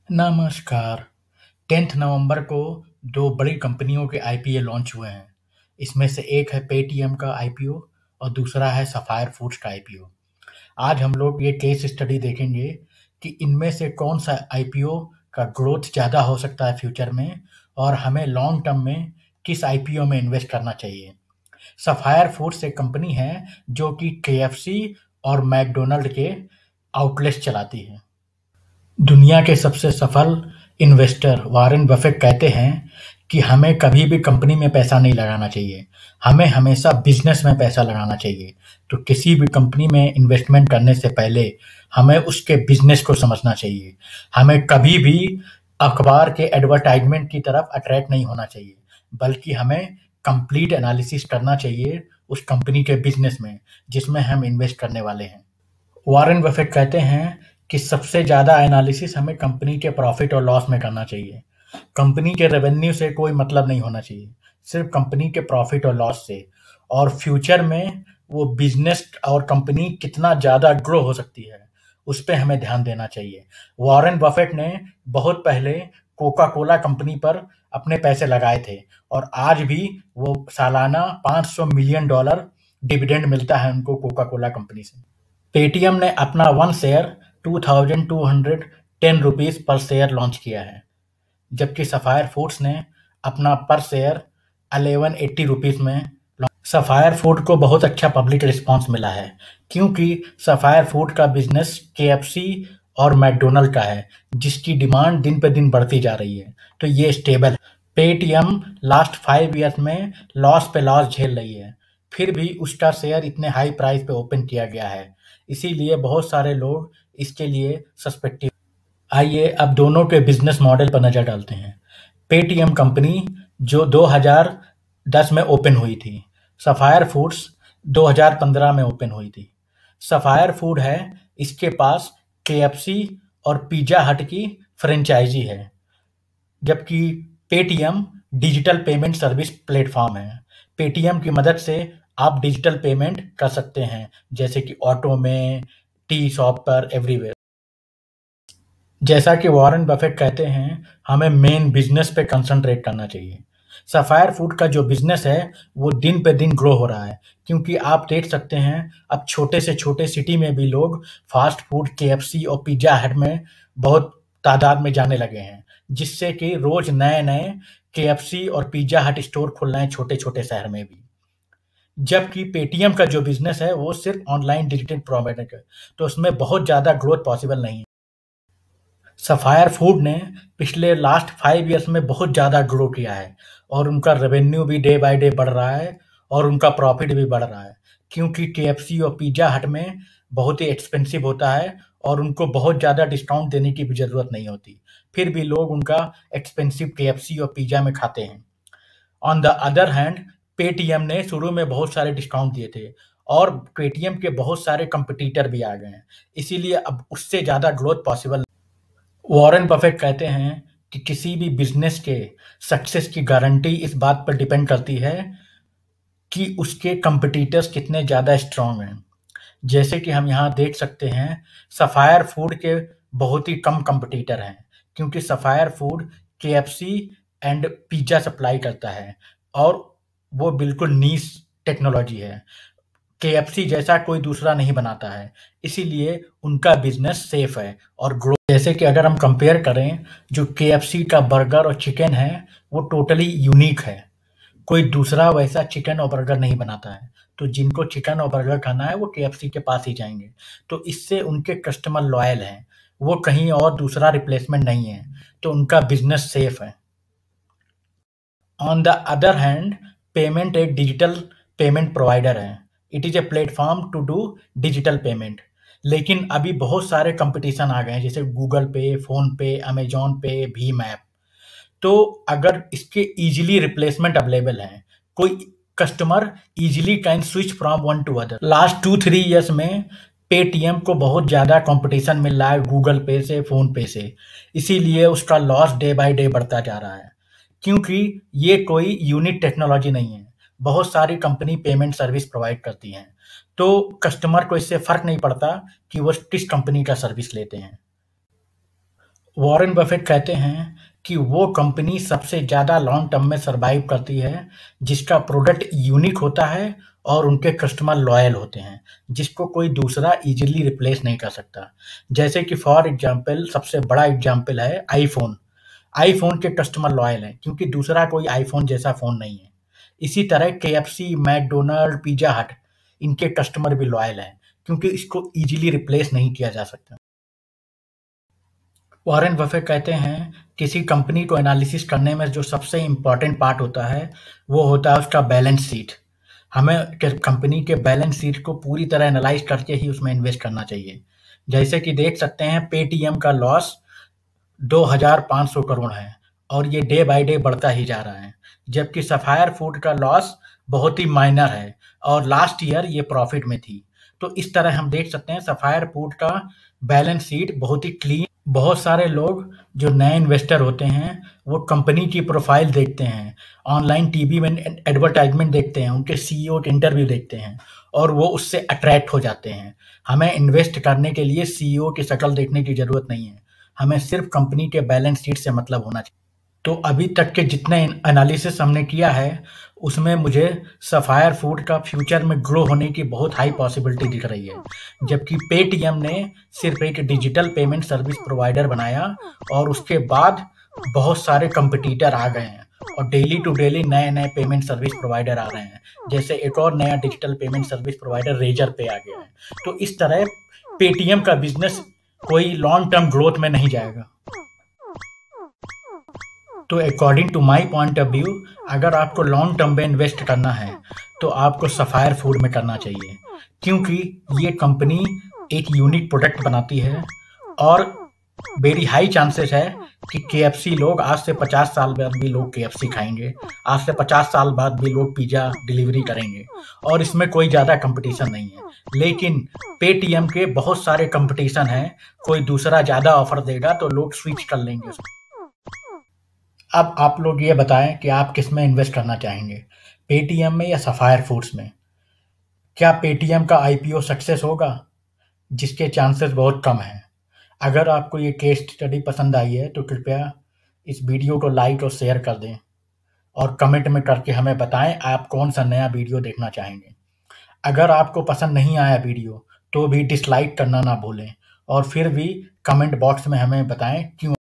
नमस्कार। 10th नवंबर को दो बड़ी कंपनियों के आईपीओ लॉन्च हुए हैं। इसमें से एक है पेटीएम का आईपीओ और दूसरा है सफायर फूड्स का आईपीओ। आज हम लोग ये केस स्टडी देखेंगे कि इनमें से कौन सा आईपीओ का ग्रोथ ज़्यादा हो सकता है फ्यूचर में और हमें लॉन्ग टर्म में किस आईपीओ में इन्वेस्ट करना चाहिए। सफायर फूड्स एक कंपनी है जो कि केएफसी और मैकडोनल्ड के आउटलेट्स चलाती है। दुनिया के सबसे सफल इन्वेस्टर वॉरेन बफेट कहते हैं कि हमें कभी भी कंपनी में पैसा नहीं लगाना चाहिए, हमें हमेशा बिजनेस में पैसा लगाना चाहिए। तो किसी भी कंपनी में इन्वेस्टमेंट करने से पहले हमें उसके बिजनेस को समझना चाहिए। हमें कभी भी अखबार के एडवर्टाइजमेंट की तरफ अट्रैक्ट नहीं होना चाहिए, बल्कि हमें कंप्लीट एनालिसिस करना चाहिए उस कंपनी के बिजनेस में जिसमें हम इन्वेस्ट करने वाले हैं। वॉरेन बफेट कहते हैं कि सबसे ज़्यादा एनालिसिस हमें कंपनी के प्रॉफिट और लॉस में करना चाहिए। कंपनी के रेवेन्यू से कोई मतलब नहीं होना चाहिए, सिर्फ कंपनी के प्रॉफिट और लॉस से, और फ्यूचर में वो बिजनेस और कंपनी कितना ज़्यादा ग्रो हो सकती है उस पे हमें ध्यान देना चाहिए। वॉरेन बफेट ने बहुत पहले कोका कोला कंपनी पर अपने पैसे लगाए थे और आज भी वो सालाना $500 मिलियन डिविडेंड मिलता है उनको कोका कोला कंपनी से। पेटीएम ने अपना वन शेयर 2210 रुपीज़ पर शेयर लॉन्च किया है, जबकि सफायर फूड्स ने अपना पर शेयर 1180 रुपीज़ में सफायर फूड को बहुत अच्छा पब्लिक रिस्पांस मिला है क्योंकि सफायर फूड का बिजनेस केएफसी और मैकडोनल्ड का है जिसकी डिमांड दिन पे दिन बढ़ती जा रही है, तो ये स्टेबल है। पेटीएम लास्ट 5 ईयर्स में लॉस पे लॉस झेल रही है, फिर भी उसका शेयर इतने हाई प्राइस पे ओपन किया गया है, इसीलिए बहुत सारे लोग इसके लिए सस्पेक्टिव। आइए अब दोनों के बिजनेस मॉडल पर नज़र डालते हैं। पेटीएम कंपनी जो 2010 में ओपन हुई थी, सफायर फूड्स 2015 में ओपन हुई थी। सफायर फूड है, इसके पास केएफसी और पिज़्ज़ा हट की फ्रेंचाइजी है, जबकि Paytm digital payment service platform है। पेटीएम की मदद से आप डिजिटल पेमेंट कर सकते हैं, जैसे कि ऑटो में, टी शॉप पर, एवरीवेयर। जैसा कि वॉरेन बफेट कहते हैं, हमें मेन बिजनेस पे कंसंट्रेट करना चाहिए। सफायर फूड का जो बिजनेस है वो दिन पे दिन ग्रो हो रहा है, क्योंकि आप देख सकते हैं अब छोटे से छोटे सिटी में भी लोग फास्ट फूड केएफसी और पिज्जा हट में बहुत तादाद में जाने लगे हैं, जिससे कि रोज नए नए केएफसी और पिज्जा हट स्टोर खुल रहे हैं छोटे छोटे शहर में भी। जबकि पेटीएम का जो बिजनेस है वो सिर्फ ऑनलाइन डिजिटल प्रोवाइडर का, तो उसमें बहुत ज़्यादा ग्रोथ पॉसिबल नहीं है। सफायर फूड ने पिछले लास्ट 5 ईयर्स में बहुत ज़्यादा ग्रो किया है और उनका रेवेन्यू भी डे बाय डे बढ़ रहा है और उनका प्रॉफिट भी बढ़ रहा है, क्योंकि केएफसी और पिज़्ज़ा हट में बहुत ही एक्सपेंसिव होता है और उनको बहुत ज़्यादा डिस्काउंट देने की भी ज़रूरत नहीं होती, फिर भी लोग उनका एक्सपेंसिव केएफसी और पिज़्ज़ा में खाते हैं। On the other hand Paytm ने शुरू में बहुत सारे डिस्काउंट दिए थे और पेटीएम के बहुत सारे कंपटीटर भी आ गए हैं, इसीलिए अब उससे ज़्यादा ग्रोथ पॉसिबल। वॉरेन बफेट कहते हैं कि किसी भी बिजनेस के सक्सेस की गारंटी इस बात पर डिपेंड करती है कि उसके कंपटीटर्स कितने ज़्यादा स्ट्रांग हैं। जैसे कि हम यहाँ देख सकते हैं, सफायर फूड के बहुत ही कम कंपटीटर हैं, क्योंकि sapphire food KFC and pizza supply करता है और वो बिल्कुल नीश टेक्नोलॉजी है। केएफसी जैसा कोई दूसरा नहीं बनाता है, इसीलिए उनका बिजनेस सेफ है और ग्रो। जैसे कि अगर हम कंपेयर करें, जो केएफसी का बर्गर और चिकन है वो टोटली यूनिक है, कोई दूसरा वैसा चिकन और बर्गर नहीं बनाता है, तो जिनको चिकन और बर्गर खाना है वो केएफसी के पास ही जाएंगे, तो इससे उनके कस्टमर लॉयल हैं, वो कहीं और दूसरा रिप्लेसमेंट नहीं है, तो उनका बिजनेस सेफ है। On the other hand payment एक डिजिटल पेमेंट प्रोवाइडर है, it is a platform to do digital payment, लेकिन अभी बहुत सारे कंपटीशन आ गए हैं, जैसे गूगल पे, फोन पे, अमेजॉन पे, भीम ऐप। तो अगर इसके इजीली रिप्लेसमेंट अवेलेबल हैं, कोई customer easily can switch from one two other. Last 2-3 years में पेटीएम को बहुत ज़्यादा कंपटीशन मिल रहा है गूगल पे से, फ़ोन पे से, इसीलिए उसका लॉस डे बाय डे बढ़ता जा रहा है, क्योंकि ये कोई यूनिक टेक्नोलॉजी नहीं है, बहुत सारी कंपनी पेमेंट सर्विस प्रोवाइड करती हैं, तो कस्टमर को इससे फ़र्क नहीं पड़ता कि वो किस कंपनी का सर्विस लेते हैं। वॉरेन बफेट कहते हैं कि वो कंपनी सबसे ज़्यादा लॉन्ग टर्म में सर्वाइव करती है, जिसका प्रोडक्ट यूनिक होता है और उनके कस्टमर लॉयल होते हैं, जिसको कोई दूसरा ईज़िली रिप्लेस नहीं कर सकता। जैसे कि फॉर एग्ज़ाम्पल सबसे बड़ा एग्ज़ाम्पल है आईफ़ोन। आईफ़ोन के कस्टमर लॉयल हैं क्योंकि दूसरा कोई आईफ़ोन जैसा फ़ोन नहीं है। इसी तरह केएफसी, मैकडॉनल्ड, पिज़्ज़ा हट इनके कस्टमर भी लॉयल हैं क्योंकि इसको ईज़िली रिप्लेस नहीं किया जा सकता। वॉरेन बफेट कहते हैं किसी कंपनी को एनालिसिस करने में जो सबसे इम्पोर्टेंट पार्ट होता है वो होता है उसका बैलेंस शीट। हमें कंपनी के बैलेंस शीट को पूरी तरह एनालाइज करके ही उसमें इन्वेस्ट करना चाहिए। जैसे कि देख सकते हैं पेटीएम का लॉस 2500 करोड़ है और ये डे बाय डे बढ़ता ही जा रहा है, जबकि सफायर फूड का लॉस बहुत ही माइनर है और लास्ट ईयर ये प्रॉफिट में थी। तो इस तरह हम देख सकते हैं सफायर फूड का बैलेंस शीट बहुत ही क्लीन। बहुत सारे लोग जो नए इन्वेस्टर होते हैं वो कंपनी की प्रोफाइल देखते हैं, ऑनलाइन टीवी में एडवर्टाइजमेंट देखते हैं, उनके सीईओ के इंटरव्यू देखते हैं और वो उससे अट्रैक्ट हो जाते हैं। हमें इन्वेस्ट करने के लिए सीईओ की शक्ल देखने की ज़रूरत नहीं है, हमें सिर्फ कंपनी के बैलेंस शीट से मतलब होना चाहिए। तो अभी तक के जितने एनालिसिस हमने किया है उसमें मुझे सफायर फूड का फ्यूचर में ग्रो होने की बहुत हाई पॉसिबिलिटी दिख रही है, जबकि पेटीएम ने सिर्फ एक डिजिटल पेमेंट सर्विस प्रोवाइडर बनाया और उसके बाद बहुत सारे कंपटीटर आ गए हैं और डेली टू डेली नए नए पेमेंट सर्विस प्रोवाइडर आ रहे हैं। जैसे एक और नया digital payment service provider Razorpay आ गया है। तो इस तरह पेटीएम का बिजनेस कोई लॉन्ग टर्म ग्रोथ में नहीं जाएगा। तो according to my point of view, अगर आपको लॉन्ग टर्म में इन्वेस्ट करना है तो आपको सफायर फूड में करना चाहिए, क्योंकि ये कंपनी एक यूनिक प्रोडक्ट बनाती है और वेरी हाई चांसेस है कि केएफसी लोग आज से 50 साल बाद भी लोग केएफसी खाएंगे, आज से 50 साल बाद भी लोग पिज़्ज़ा डिलीवरी करेंगे और इसमें कोई ज़्यादा कंपटीशन नहीं है। लेकिन पेटीएम के बहुत सारे कंपटीशन हैं, कोई दूसरा ज़्यादा ऑफर देगा तो लोग स्विच कर लेंगे। अब आप लोग ये बताएं कि आप किस में इन्वेस्ट करना चाहेंगे, पेटीएम में या सफायर फूड्स में? क्या पेटीएम का आईपीओ सक्सेस होगा, जिसके चांसेस बहुत कम हैं? अगर आपको ये केस स्टडी पसंद आई है तो कृपया इस वीडियो को लाइक और शेयर कर दें और कमेंट में करके हमें बताएं आप कौन सा नया वीडियो देखना चाहेंगे। अगर आपको पसंद नहीं आया वीडियो तो भी डिसलाइक करना ना भूलें और फिर भी कमेंट बॉक्स में हमें बताएं क्यों